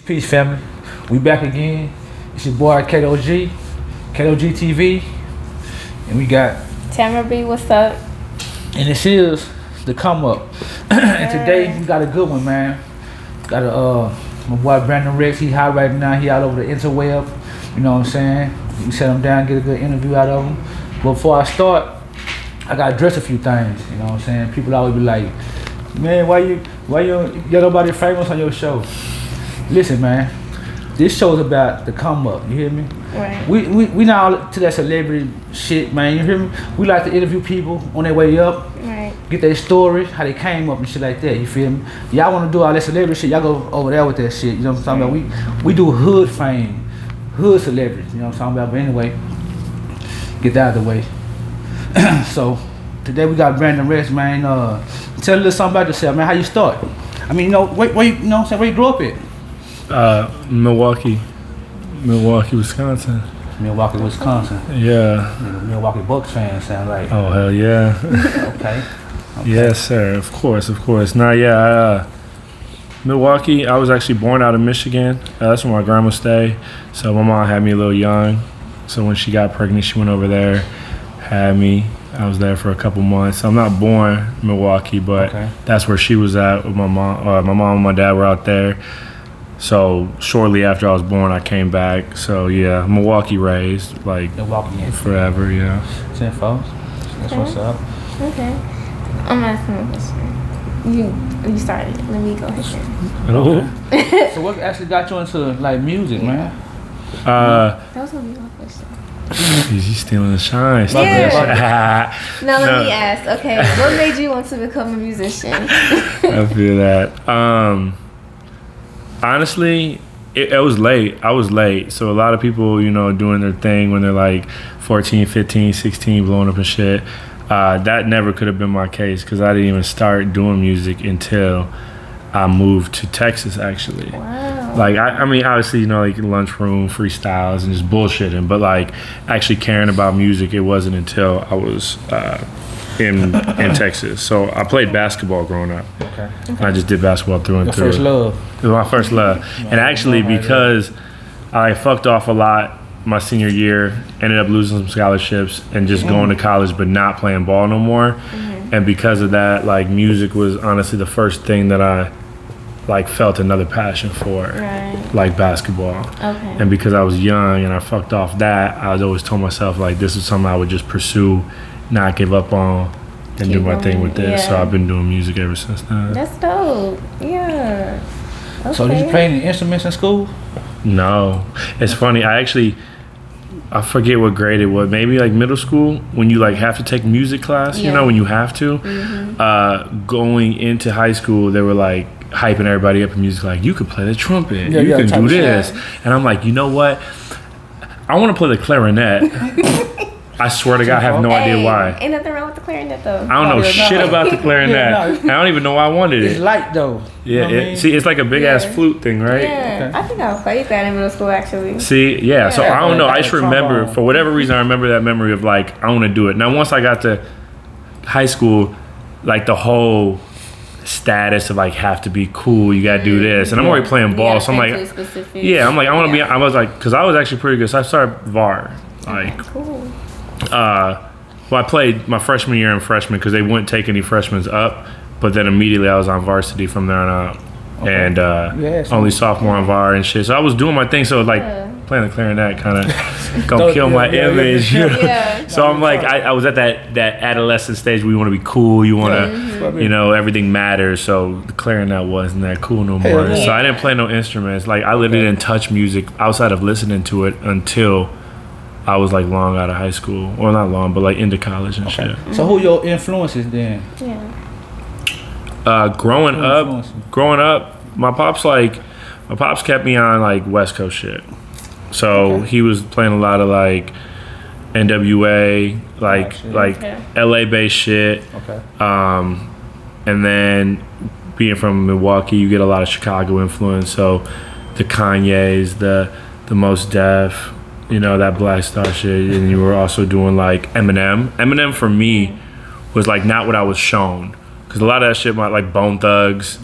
Peace, family. We back again. It's your boy KOG, KOG TV, and we got Tamara B, what's up? and this is the come up. And today we got a good one, man. Got my boy Brandon Rex. He hot right now. He all over the interweb. You know what I'm saying? We set him down, get a good interview out of him. But before I start, I gotta address a few things. You know what I'm saying? People always be like, man, why you get nobody famous on your show? Listen, man, this show's about the come up. You hear me? Right. We not all to that celebrity shit, man. You hear me? We like to interview people on their way up, Right. get their story, how they came up and shit like that. You feel me? Y'all want to do all that celebrity shit? Y'all go over there with that shit. You know what I'm talking about? We do hood fame, hood celebrities. You know what I'm talking about? But anyway, get that out of the way. So today we got Brandon Rex, man. Tell a little something about yourself, man. How you start? I mean, where you know what I'm saying? Where you grew up at? Milwaukee, Wisconsin. Milwaukee, Wisconsin. Yeah. Milwaukee Bucks fan sound like. Oh, hell yeah. Okay. Yes, sir. Of course. Now, yeah, Milwaukee, I was actually born out of Michigan. That's where my grandma stayed. So my mom had me a little young. So when she got pregnant, she went over there, had me. I was there for a couple months. I'm not born in Milwaukee, but that's where she was at with my mom. My mom and my dad were out there. So shortly after I was born, I came back. So yeah, Milwaukee raised, like Milwaukee forever, yeah. 10 folks. That's what's up. Okay. I'm asking a question. You started. Let me go ahead. Okay. So what actually got you into like music, man? That was gonna be my question. He's stealing the shine. Yeah. Now let me ask. Okay, what made you want to become a musician? I feel that. Honestly, it was late. I was late. So a lot of people, doing their thing when they're like 14, 15, 16, blowing up and shit. That never could have been my case because I didn't even start doing music until I moved to Texas, actually. Wow. Like, I mean, obviously, like lunchroom, freestyles, and just bullshitting. But like, actually caring about music, it wasn't until I was in Texas. So I played basketball growing up. Okay. I just did basketball through and Your through. first love. It was my first love. And actually, because I fucked off a lot my senior year, ended up losing some scholarships and just going to college but not playing ball no more. And because of that, like, music was honestly the first thing that I like felt another passion for, like basketball. Okay. And because I was young and I fucked off that, I was always told myself like this is something I would just pursue, not give up on, and do my thing with this. So I've been doing music ever since then. That's dope. Yeah. Okay. So did you play any instruments in school? No. It's funny. I forget what grade it was. Maybe like middle school when you like have to take music class, when you have to. Going into high school, they were like hyping everybody up in music, like you could play the trumpet, you can do this. And I'm like, you know what? I want to play the clarinet. I swear to God, I have no idea why. Ain't nothing wrong with the clarinet though. I don't know shit about the clarinet. I don't even know why I wanted it. It's light though. Yeah, see, it's like a big ass flute thing, right? Yeah, I think I played that in middle school actually. See, so I don't know. I just remember, for whatever reason, I remember that memory of like, I want to do it. Now, once I got to high school, like the whole status of like have to be cool, you gotta do this, and I'm already playing ball, so I'm like, I'm like, I want to be. I was like, because I was actually pretty good, so I started VAR, like. Cool. Well, I played my freshman year and freshman because they wouldn't take any freshmen up, but then immediately I was on varsity from there on out, and only sophomore on VAR and shit. So I was doing my thing. So like playing the clarinet kind of gonna kill my image. So I'm like, I was at that adolescent stage where you want to be cool, you want to, everything matters. So the clarinet wasn't that cool no more. So I didn't play no instruments. Like I literally didn't touch music outside of listening to it until I was like long out of high school, or not long, but like into college and shit. So who your influences then? Growing up, my pops kept me on like West Coast shit. So he was playing a lot of like NWA, like LA based shit. And then being from Milwaukee, you get a lot of Chicago influence. So the Kanye's, the Most Def, that Black Star shit, and you were also doing like Eminem. Eminem for me was like not what I was shown. because a lot of that shit, like Bone Thugs,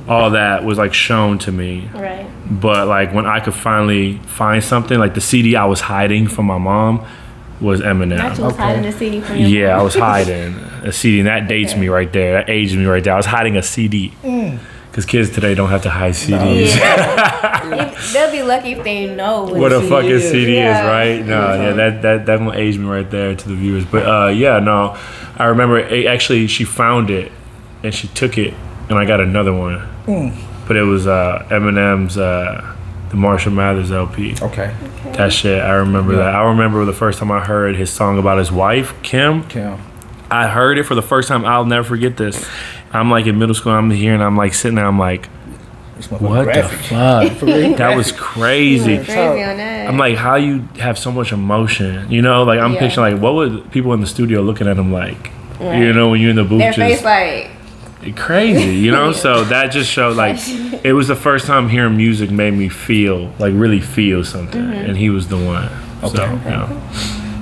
all that was like shown to me. Right. But like when I could finally find something, like the CD I was hiding from my mom was Eminem. Not you was hiding a CD from your Yeah, mom. I was hiding a CD, and that dates me right there. That aged me right there. I was hiding a CD. Because kids today don't have to hide CDs. They'll be lucky if they know what a fucking CD is, right? No, Yeah. that one aged me right there to the viewers. But I remember actually she found it and she took it, and I got another one. But it was Eminem's the Marshall Mathers LP. Okay. That shit, I remember that. I remember the first time I heard his song about his wife, Kim. I heard it for the first time. I'll never forget this. I'm like in middle school. I'm here and I'm like sitting there. I'm like, what the fuck? That was crazy. Crazy on that. I'm like, how you have so much emotion? You know, like I'm picturing like what would people in the studio looking at him like? Right. You know, when you're in the booth, Their just face like crazy. You know, so that just showed like it was the first time hearing music made me feel like really feel something, and he was the one. Okay. So, you know.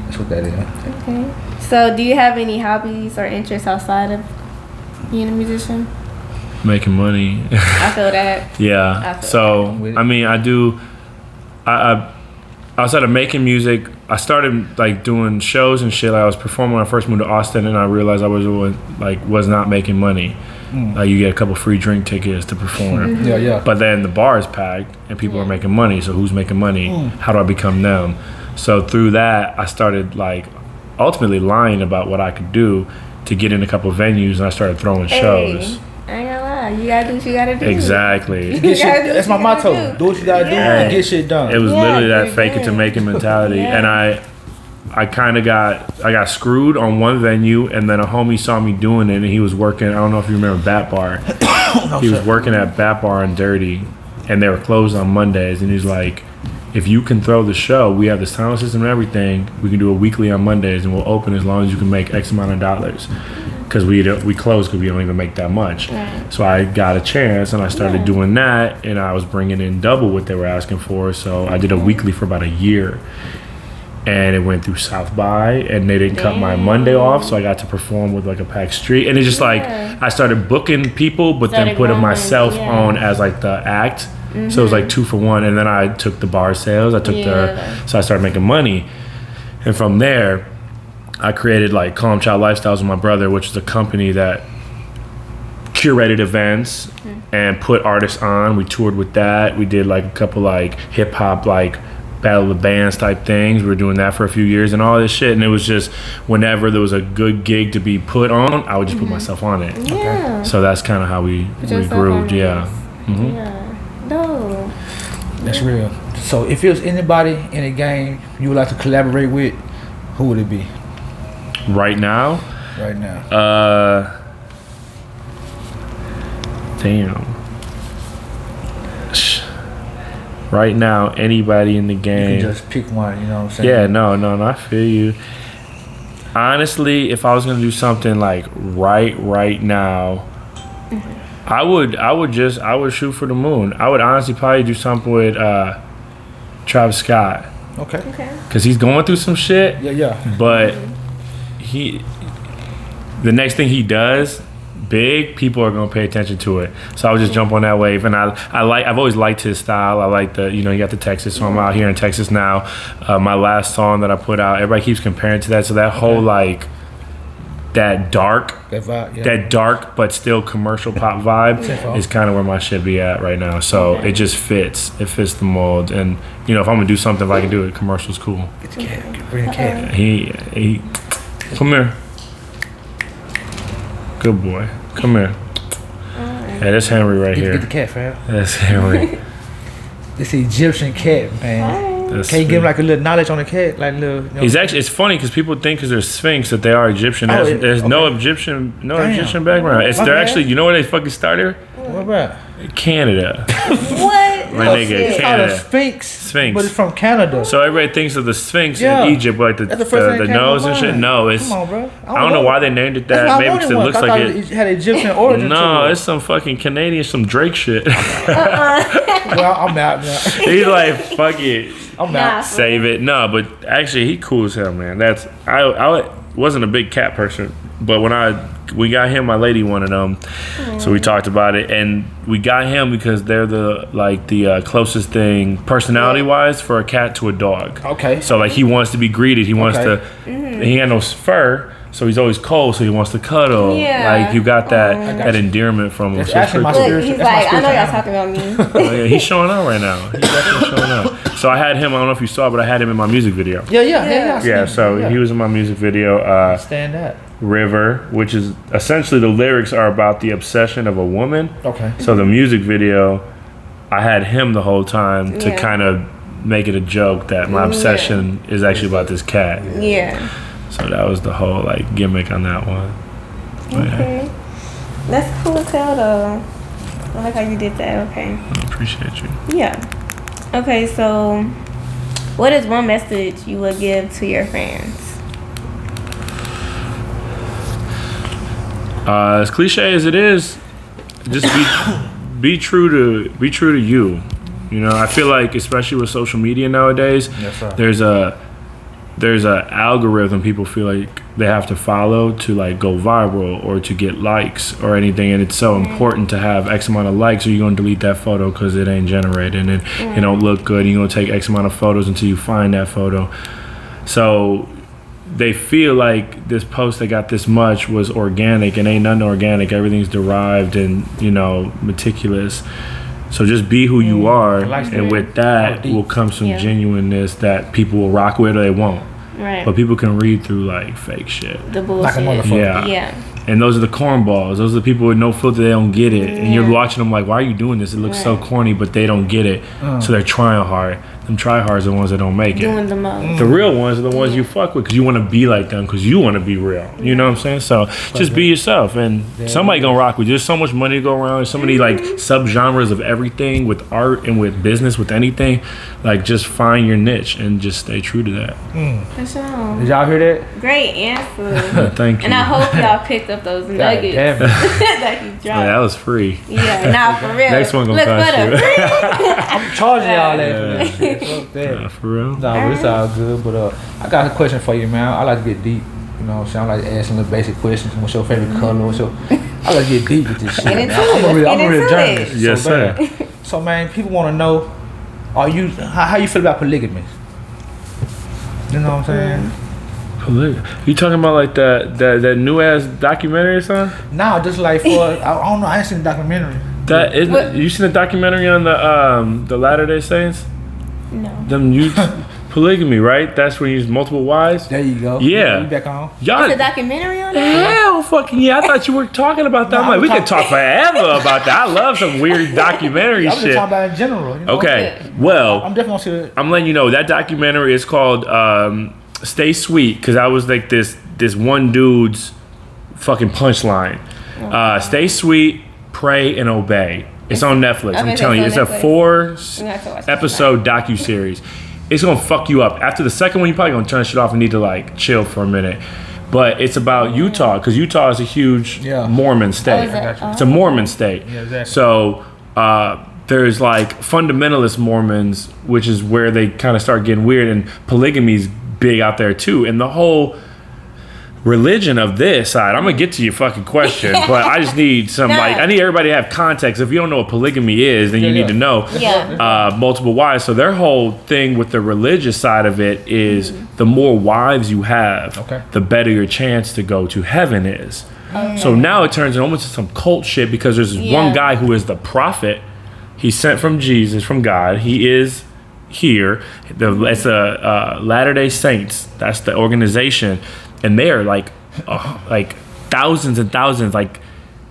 That's what that is. Okay. So, do you have any hobbies or interests outside of being a musician? Making money. I feel that. Yeah. So I mean, I do. I outside of making music, I started like doing shows and shit. Like, I was performing when I first moved to Austin, and I realized I was not making money. Like you get a couple free drink tickets to perform. Yeah. But then the bar is packed and people are making money. So who's making money? How do I become them? So through that, I started like ultimately lying about what I could do to get in a couple venues, and I started throwing shows. I ain't gonna lie, you gotta do what you gotta do. Exactly. Get shit, that's my motto. Do what you gotta do and get shit done. It was literally that fake it to make it mentality. And I kind of got screwed on one venue, and then a homie saw me doing it, and he was working. I don't know if you remember Bat Bar. He was working at Bat Bar and Dirty, and they were closed on Mondays. And he's like, if you can throw the show, we have the sound system and everything. We can do it weekly on Mondays, and we'll open as long as you can make X amount of dollars. Because we close because we don't even make that much. Right. So I got a chance, and I started doing that, and I was bringing in double what they were asking for. So I did a weekly for about a year, and it went through South by, and they didn't cut my Monday off, so I got to perform with like a packed street. And it's just like I started booking people, but then putting myself on as like the act. So it was like 2 for 1, and then I took the bar sales. I took so I started making money, and from there, I created like Calm Child Lifestyles with my brother, which is a company that curated events and put artists on. We toured with that. We did like a couple like hip hop like battle of the bands type things. We were doing that for a few years and all this shit. And it was just whenever there was a good gig to be put on, I would just put myself on it. Yeah. So that's kind of how we grew. Yeah. Yeah. No. That's real. So if it was anybody in a game you would like to collaborate with, who would it be? Right now? Right now. Damn. Right now, anybody in the game. You can just pick one, you know what I'm saying? Yeah, no, I feel you. Honestly, if I was gonna do something like right now, I would shoot for the moon. I would honestly probably do something with Travis Scott. Okay. Cause he's going through some shit. Yeah. But the next thing he does big, people are gonna pay attention to it. So I would just jump on that wave, and I've always liked his style. I like he got the Texas, so I'm out here in Texas now. My last song that I put out, everybody keeps comparing to that. So that whole like that vibe, that dark but still commercial pop vibe is kind of where my shit be at right now. So it just fits. It fits the mold, and if I'm gonna do something, if I can do it, commercial's cool. Get the cat. Bring the cat. He come here. Good boy. Come here. Yeah, that's Henry right here. Get the cat, fam. That's Henry. This Egyptian cat, man. Can you give him like a little knowledge on the cat? Like little. He's actually. It's funny because people think because they're Sphinx that they are Egyptian. There's no Egyptian background. They're actually. You know where they fucking started? What about? Canada. What? My nigga, it's Canada. called a Sphinx. But it's from Canada. So everybody thinks of the Sphinx in Egypt, like the nose and shit. No, it's. Come on, bro. I don't know why they named it that. Maybe because it looks like it had Egyptian origin. No, it's some fucking Canadian, some Drake shit. Well, I'm out now. He's like, fuck it. I'm out. Save it. No, but actually, he cool as hell, man. I wasn't a big cat person, but when I we got him. My lady wanted them, so we talked about it, and we got him because they're the closest thing personality wise for a cat to a dog. Okay. So like he wants to be greeted. He wants to. He had no fur. So he's always cold, so he wants to cuddle. Yeah. Like you got that endearment from him. It's So actually my Look, spiritual. he's that's my like, I know y'all spiritual talking about me. Oh, yeah, he's showing out right now. He's definitely showing out. So I had him. I don't know if you saw, but I had him in my music video. Yeah. So he was in my music video. Stand that. River, which is essentially the lyrics are about the obsession of a woman. Okay. So the music video, I had him the whole time to Yeah. kind of make it a joke that my obsession is actually about this cat. Yeah. So that was the whole like gimmick on that one. But, Okay. That's cool as hell though. I like how you did that. Okay. I appreciate you. Yeah. Okay, so what is one message you would give to your fans? As cliche as it is, just be true to you. You know, I feel like especially with social media nowadays, Yes, sir. there's a algorithm people feel like they have to follow to like go viral or to get likes or anything, and it's so important to have X amount of likes or you're gonna delete that photo because it ain't generated and it don't look good. You're gonna take X amount of photos until you find that photo. So they feel like this post that got this much was organic, and ain't nothing organic. Everything's derived and, you know, meticulous. So just be who you are, and with that will come some genuineness that people will rock with or they won't. Right. But people can read through like fake shit. The Like a bullshit. motherfucker. Yeah. And those are the cornballs. Those are the people with no filter. They don't get it. And you're watching them like, why are you doing this? It looks so corny, but they don't get it. So they're trying hard. Them tryhards are the ones that don't make it. Doing the most. The real ones are the ones you fuck with because you want to be like them because you want to be real. You know what I'm saying? So just be yourself, and somebody gonna rock with you. There's so much money to go around. There's so many like subgenres of everything with art and with business, with anything. Like just find your niche and just stay true to that. For sure. Did y'all hear that? Great answer. Thank you. And I hope y'all picked up those God nuggets damn it. that you dropped. Yeah, that was free. Yeah, nah, for real. Next one gonna Look, cost for the you. free. Charging y'all that for that shit. Fuck that. Nah, for real. No, but it's all good. But I got a question for you, man. I like to get deep. You know what I'm saying? I like to ask some little basic questions. What's your favorite color? I like to get deep with this shit. Get Man. into I'm it. a real Get journalist. into Yes, so sir. bad. So man, people want to know, how you feel about polygamy? You know what I'm saying? You talking about like that new ass documentary or something? Nah, just like for I don't know. I ain't seen the documentary. That isn't. You seen the documentary on the Latter-day Saints? No. Them polygamy, right? That's when you use multiple wives. There you go. Yeah. You back on? Y'all, It's a documentary on that? hell, fucking yeah! I thought you were talking about that. I'm like, we could talk forever about that. I love some weird documentary I'm just shit. talking about in general. You know? Okay, well, I'm definitely gonna see it. I'm letting you know that documentary is called "Stay Sweet" because I was like this one dude's fucking punchline. Stay sweet, pray, and obey. It's on Netflix. I'm Okay, telling you, it's it's on a Netflix. We have to watch this 4-episode docu-series. It's gonna fuck you up. After the second one, you're probably gonna turn shit off and need to like chill for a minute. But it's about Utah because Utah is a huge Mormon state. is it? It's a Mormon state. Yeah, exactly. So there's like fundamentalist Mormons, which is where they kind of start getting weird, and polygamy's big out there too. And the whole religion of this side, I'm gonna get to your fucking question, but I just need some I need everybody to have context. If you don't know what polygamy is, then you need to know multiple wives. So their whole thing with the religious side of it is the more wives you have, the better your chance to go to heaven is. So now it turns almost into some cult shit because there's this one guy who is the prophet. He's sent from Jesus, from God. He is here. It's a Latter-day Saints. That's the organization. And they are like thousands and thousands, like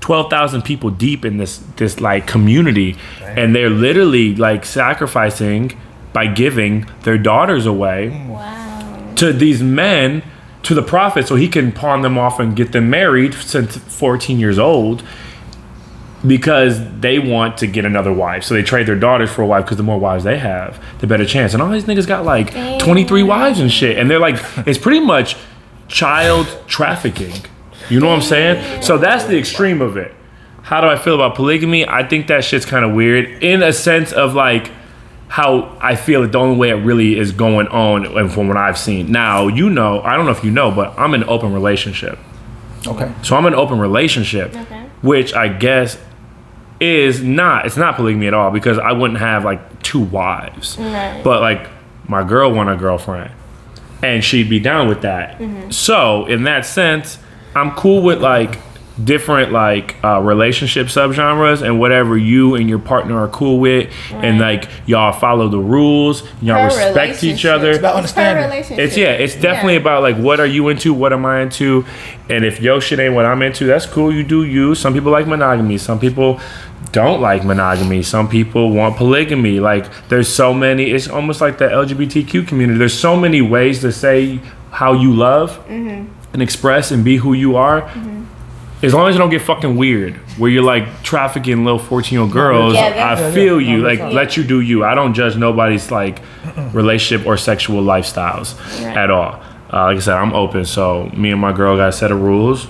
12,000 people deep in this like community. Dang. And they're literally like sacrificing by giving their daughters away to these men, to the prophet, so he can pawn them off and get them married since 14 years old because they want to get another wife. So they trade their daughters for a wife because the more wives they have, the better chance. And all these niggas got like 23 wives and shit. And they're like, it's pretty much child trafficking. You know what I'm saying? So that's the extreme of it. How do I feel about polygamy? I think that shit's kind of weird in a sense of like how I feel that the only way it really is going on and from what I've seen. Now, you know, I don't know if you know, but I'm in an open relationship. Okay. So I'm in an open relationship, which I guess it's not polygamy at all, because I wouldn't have like 2 wives. Right. But like my girl want a girlfriend, and she'd be down with that. So in that sense, I'm cool with like different like relationship subgenres and whatever you and your partner are cool with, and like y'all follow the rules, y'all respect each other. It's about understanding. It's definitely about like, what are you into, what am I into, and if your shit ain't what I'm into, that's cool. You do you. Some people like monogamy, some people don't like monogamy, some people want polygamy. Like there's so many. It's almost like the LGBTQ community. There's so many ways to say how you love and express and be who you are. As long as you don't get fucking weird, where you're like trafficking little 14-year-old girls, I feel you. Like, let you do you. I don't judge nobody's like relationship or sexual lifestyles at all. Like I said, I'm open. So me and my girl got a set of rules,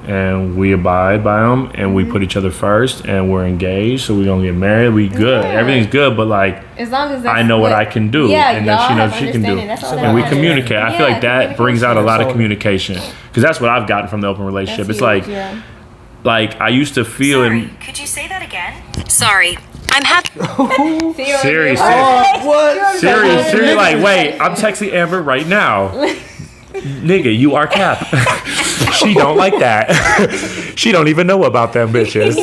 and we abide by them, and we put each other first, and we're engaged. So we're gonna get married. We good. Everything's good. But like, as long as I know what I can do, and then she knows what she can do, and we communicate. I feel like that brings out a lot of communication, because that's what I've gotten from the open relationship. It's like I used to feel. Sorry, could you say that again? Sorry, I'm having. Siri, like, wait, I'm texting Amber right now. Nigga, you are cap. She don't like that. She don't even know about them bitches.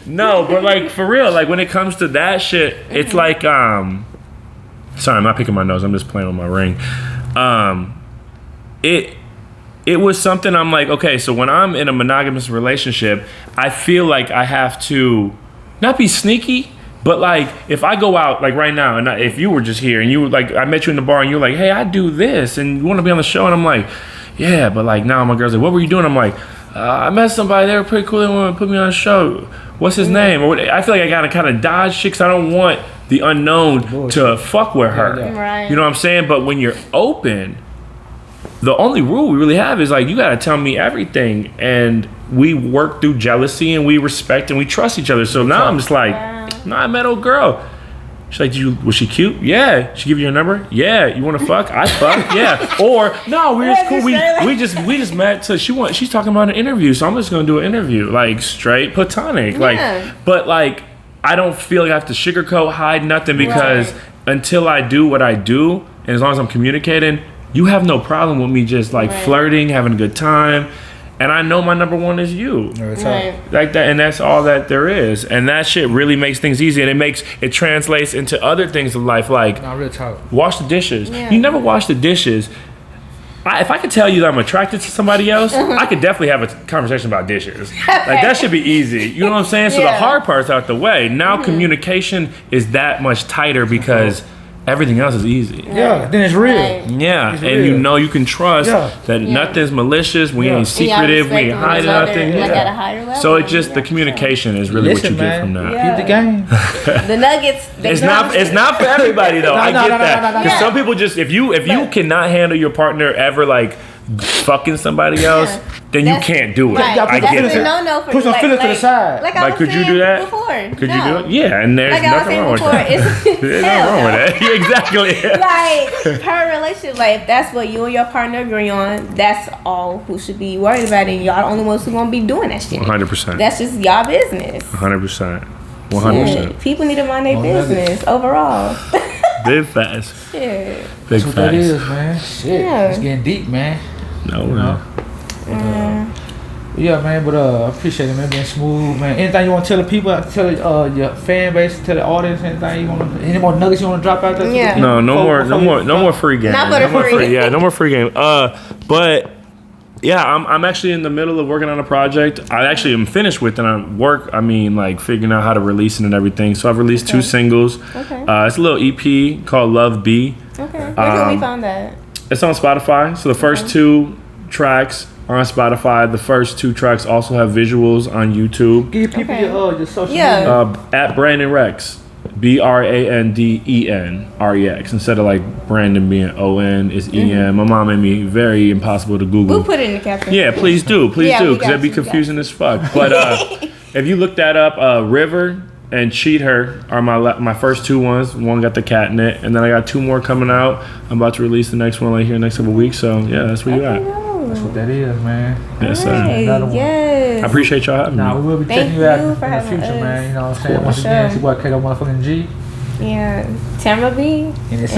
No, but like for real, like when it comes to that shit, it's like sorry, I'm not picking my nose, I'm just playing with my ring. It was something I'm like, okay, so when I'm in a monogamous relationship, I feel like I have to not be sneaky, but like if I go out like right now, and if you were just here and you were like, I met you in the bar and you're like, hey, I do this and you want to be on the show, and I'm like, yeah, but like now my girl's like, what were you doing? I'm like, I met somebody, they were pretty cool, they want to put me on a show. What's his name? Or I feel like I gotta kind of dodge shit, because I don't want the unknown to fuck with her. Right. You know what I'm saying? But when you're open, the only rule we really have is like, you gotta tell me everything, and we work through jealousy and we respect and we trust each other. So now I'm just like, no, I met old girl. She's like, was she cute? Yeah. She give you her number? Yeah. You want to fuck? I fuck. Yeah. Or no, we're just cool. We just met. So she's talking about an interview. So I'm just gonna do an interview, like straight platonic. Like, but like I don't feel like I have to sugarcoat, hide nothing, because until I do what I do, and as long as I'm communicating, you have no problem with me just like flirting, having a good time. And I know my number one is you. Like that, and that's all that there is. And that shit really makes things easy, and it translates into other things of life, like wash the dishes. You never wash the dishes. If I could tell you that I'm attracted to somebody else, I could definitely have a conversation about dishes. Like that should be easy. You know what I'm saying? So the hard part's out the way. Now communication is that much tighter, because everything else is easy. Then it's real. Yeah, it's and real. you know you can trust that nothing's malicious. We ain't secretive. We ain't hiding nothing. Like at a higher level. So it's just the communication is really what you get from that. Keep the game. The nuggets. It's not for everybody though. I get that, because some people just if you cannot handle your partner ever like fucking somebody else, then you can't do it. I get that. No, for put some feelings to the side. Like could you do that? Could you do it? Yeah, and there's nothing wrong with that. There's nothing wrong with that. Exactly. Like per relationship, like if that's what you and your partner agree on, that's all who should be worried about it. And y'all the only ones who gonna be doing that shit. 100%. That's just y'all business. 100%. 100%. People need to mind their business overall. Big fast. Yeah. Big That's what fast. that is, man. Shit. It's getting deep, man. No, Yeah, man, but I appreciate it, man, being smooth, man. Anything you want to tell the people, tell your fan base, tell the audience, anything you want, any more nuggets you want to drop out there? Yeah. No more free game. Not for the free. Yeah, no more free game. But yeah, I'm actually in the middle of working on a project. I actually am finished with it. Like figuring out how to release it and everything. So I've released 2 singles. Okay. It's a little EP called Love B. Okay. Where can we find that? It's on Spotify. So the first 2 tracks are on Spotify. The first 2 tracks also have visuals on YouTube. Give people your social media. At Brandon Rex. BRANDENREX. Instead of like Brandon being ON, it's EN. My mom made me very impossible to Google. We'll put it in the caption. Yeah, please do, because that'd be confusing as fuck. But if you look that up, River and Cheat Her are my first 2 ones. One got the cat in it, and then I got 2 more coming out. I'm about to release the next one right here next couple weeks. So yeah, that's where you at. what that is, man. Yes, sir. Yes. I appreciate y'all having me. Nah, we will be checking you out in the future, man. You know what I'm saying? Once again, it's your boy Kato motherfucking G. Yeah. Tamara B. And it's